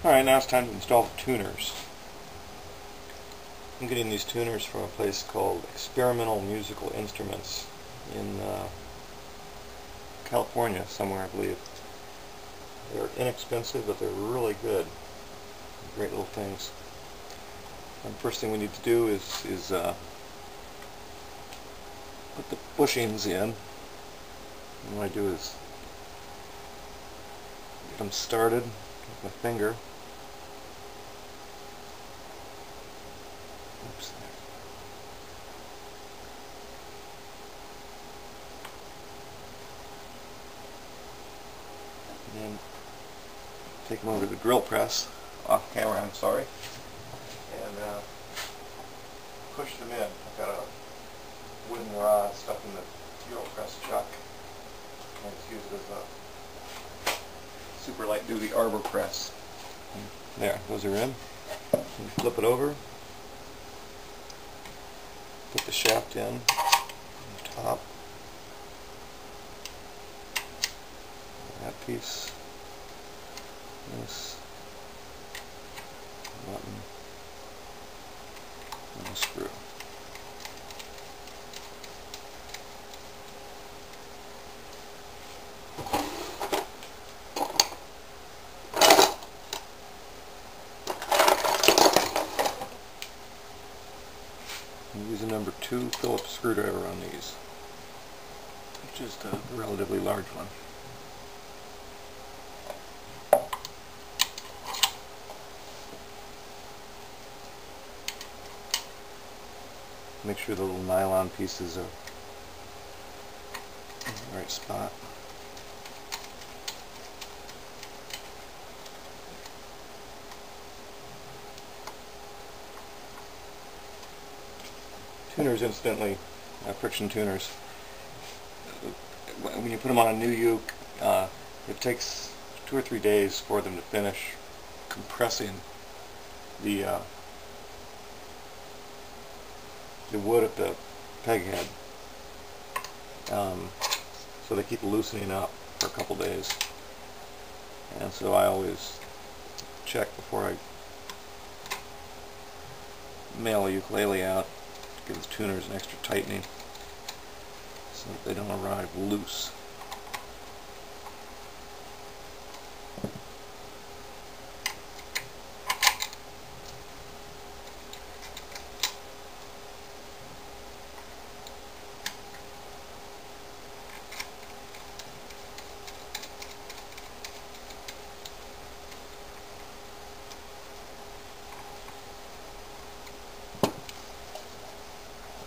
Alright, now it's time to install the tuners. I'm getting these tuners from a place called Experimental Musical Instruments in California, somewhere I believe. They're inexpensive, but they're really good. Great little things. And the first thing we need to do is put the bushings in. And what I do is get them started with my finger. Oops. And then take them over to the drill press, off camera, I'm sorry, and push them in. I've got a wooden rod stuck in the drill press chuck, and it's used as a super light duty arbor press. And there, those are in. And flip it over, put the shaft in on the top, that piece, this button, and a screw. I'm using number 2 Phillips screwdriver on these, which is a relatively large one. Make sure the little nylon pieces are in the right spot. Tuners, incidentally, friction tuners, when you put them on a new uke, it takes 2 or 3 days for them to finish compressing the wood at the peg head. So they keep loosening up for a couple days. And so I always check before I mail a ukulele out to give the tuners an extra tightening so that they don't arrive loose.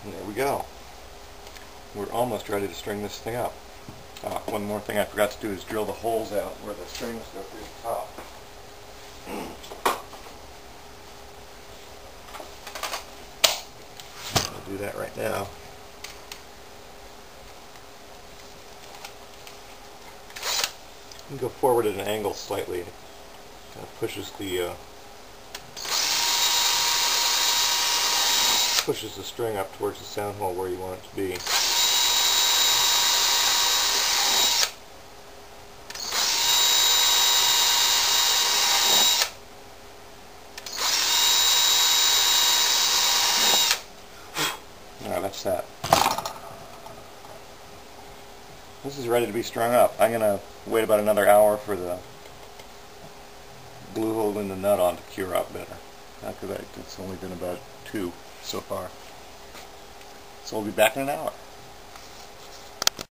And there we go. We're almost ready to string this thing up. One more thing I forgot to do is drill the holes out where the strings go through the top. I'll do that right now. You can go forward at an angle slightly. Kind of pushes the string up towards the sound hole where you want it to be. Alright, that's that. This is ready to be strung up. I'm going to wait about another hour for the glue holding the nut on to cure up better. Because it's only been about 2 so far. So we'll be back in an hour.